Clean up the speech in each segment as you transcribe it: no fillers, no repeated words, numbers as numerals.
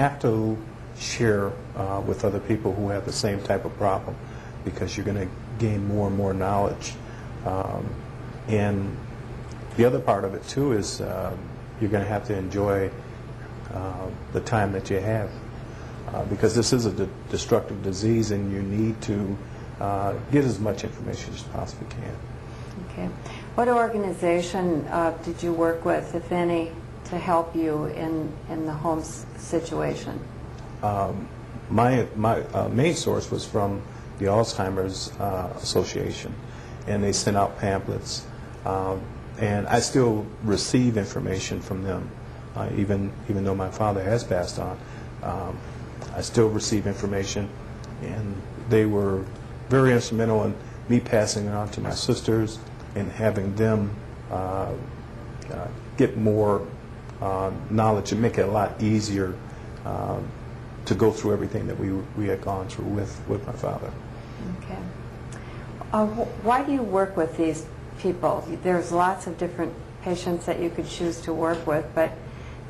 have to share with other people who have the same type of problem, because you're going to gain more and more knowledge. And the other part of it too is you're going to have to enjoy the time that you have, because this is a destructive disease, and you need to get as much information as you possibly can. Okay. What organization did you work with, if any, to help you in the home situation? My main source was from the Alzheimer's Association, and they sent out pamphlets, and I still receive information from them, even though my father has passed on. I still receive information, and they were very instrumental in me passing it on to my sisters and having them get more knowledge and make it a lot easier to go through everything that we had gone through with my father. Okay. Why do you work with these people? There's lots of different patients that you could choose to work with, but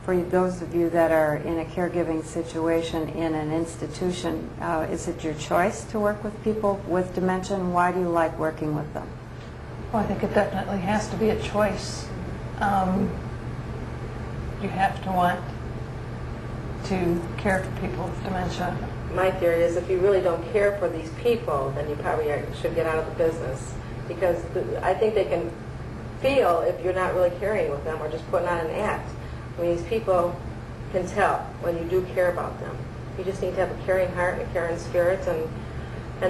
for those of you that are in a caregiving situation in an institution, is it your choice to work with people with dementia? Why do you like working with them? Well, I think it definitely has to be a choice. You have to want to care for people with dementia. My theory is if you really don't care for these people, then you probably should get out of the business, because I think they can feel if you're not really caring with them or just putting on an act. I mean, these people can tell when you do care about them. You just need to have a caring heart and a caring spirit, and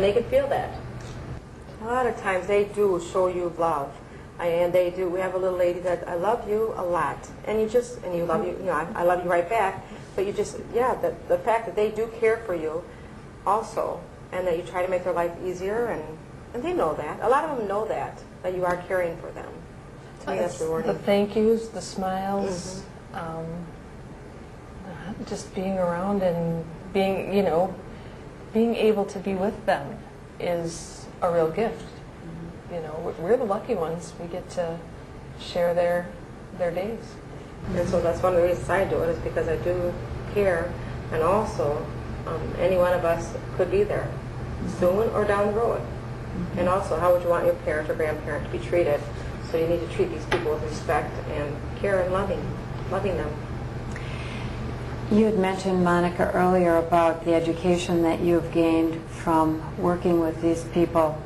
they can feel that. A lot of times they do show you love, and they do. We have a little lady that, I love you a lot, and you love you, I love you right back. But you just, the fact that they do care for you also, and that you try to make their life easier, and they know that. A lot of them know that you are caring for them. To me, that's rewarding. The thank yous, the smiles, just being around and being able to be with them is a real gift. We're the lucky ones. We get to share their days. And so that's one of the reasons I do it, is because I do care, and also any one of us could be there soon or down the road. And also, how would you want your parent or grandparent to be treated? So you need to treat these people with respect and care and loving them. You had mentioned, Monica, earlier about the education that you've gained from working with these people.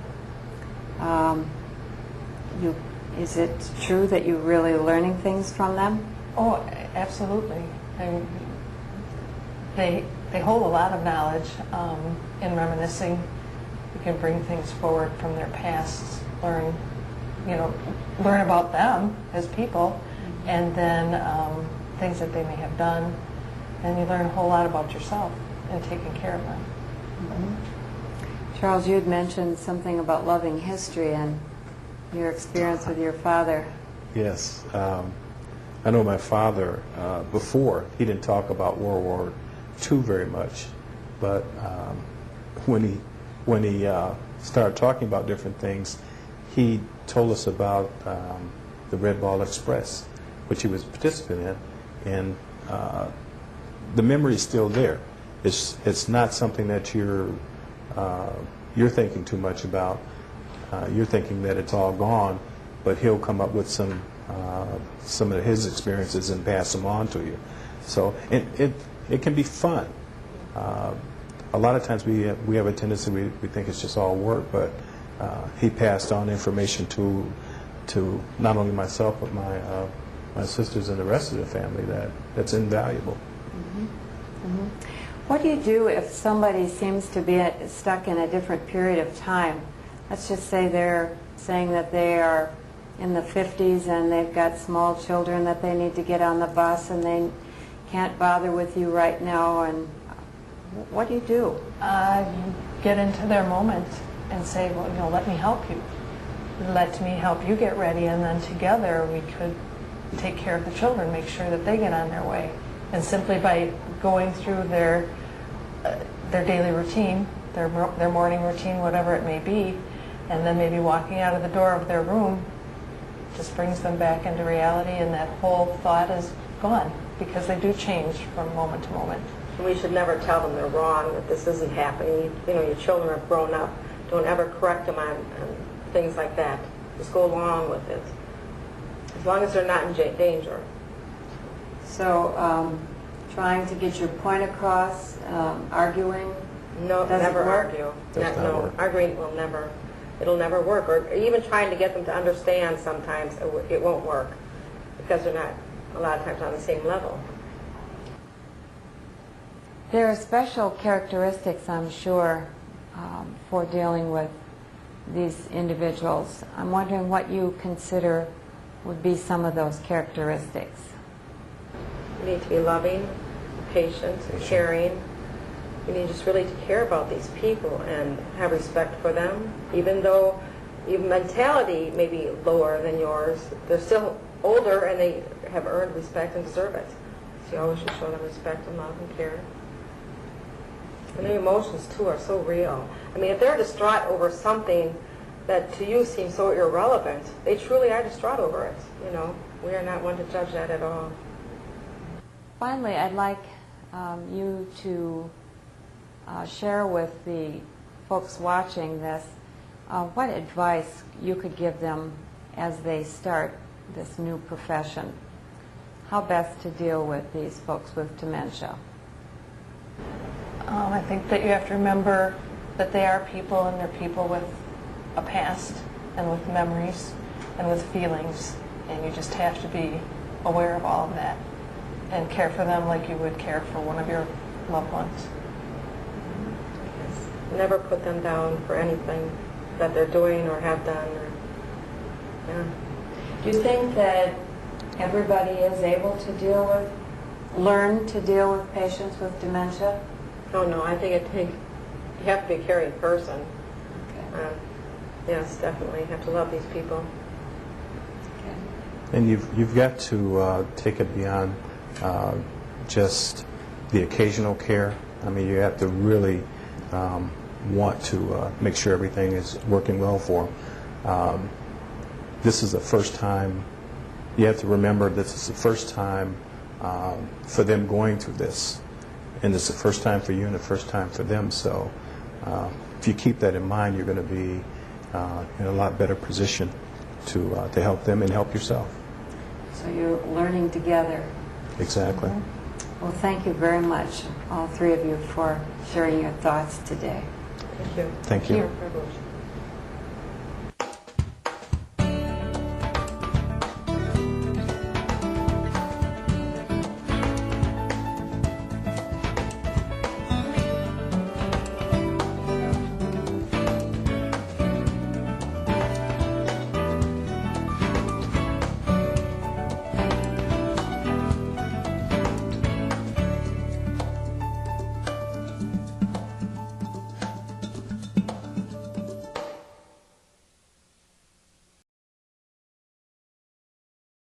Is it true that you're really learning things from them? Oh, absolutely. They hold a lot of knowledge in reminiscing. You can bring things forward from their past, learn about them as people, and then things that they may have done, and you learn a whole lot about yourself and taking care of them. Charles, you had mentioned something about loving history and your experience with your father. Yes. I know my father, before, he didn't talk about World War II very much, but when he started talking about different things, he told us about the Red Ball Express, which he was a participant in, and the memory is still there. It's not something that you're thinking too much about. You're thinking that it's all gone, but he'll come up with some of his experiences and pass them on to you. So it can be fun. A lot of times we have a tendency, we think it's just all work, but he passed on information to not only myself but my sisters and the rest of the family that's invaluable. What do you do if somebody seems to be stuck in a different period of time? Let's just say they're saying that they are in the 50s and they've got small children that they need to get on the bus and they can't bother with you right now, and what do you do? Get into their moment and say, well, let me help you. Let me help you get ready, and then together we could take care of the children, make sure that they get on their way. And simply by going through their daily routine, their morning routine, whatever it may be, and then maybe walking out of the door of their room just brings them back into reality, and that whole thought is gone, because they do change from moment to moment. And we should never tell them they're wrong, that this isn't happening. You know, your children are grown up. Don't ever correct them on things like that. Just go along with it, as long as they're not in danger. So trying to get your point across, arguing? No, Doesn't never work? argue. Does not work. Arguing will never, it'll never work. Or even trying to get them to understand sometimes it won't work because they're not a lot of times on the same level. There are special characteristics, I'm sure, for dealing with these individuals. I'm wondering what you consider would be some of those characteristics. You need to be loving, patient, caring. You need just really to care about these people and have respect for them. Even though even mentality may be lower than yours, they're still older and they have earned respect and deserve it. So you always should show them respect and love and care. And their emotions, too, are so real. I mean, if they're distraught over something that to you seems so irrelevant, they truly are distraught over it. You know, we are not one to judge that at all. Finally, I'd like you to share with the folks watching this what advice you could give them as they start this new profession. How best to deal with these folks with dementia? I think that you have to remember that they are people, and they're people with a past and with memories and with feelings, and you just have to be aware of all of that and care for them like you would care for one of your loved ones. Yes. Never put them down for anything that they're doing or have done. Do you think that everybody is able to learn to deal with patients with dementia? Oh no, I think you have to be a caring person. Okay. Yes, definitely. You have to love these people. Okay. And you've got to take it beyond just the occasional care. I mean, you have to really want to make sure everything is working well for them. This is the first time, you have to remember this is the first time for them going through this. And it's the first time for you and the first time for them. So if you keep that in mind, you're going to be in a lot better position to help them and help yourself. So you're learning together. Exactly. Well, thank you very much, all three of you, for sharing your thoughts today. Thank you. Thank you. Privilege.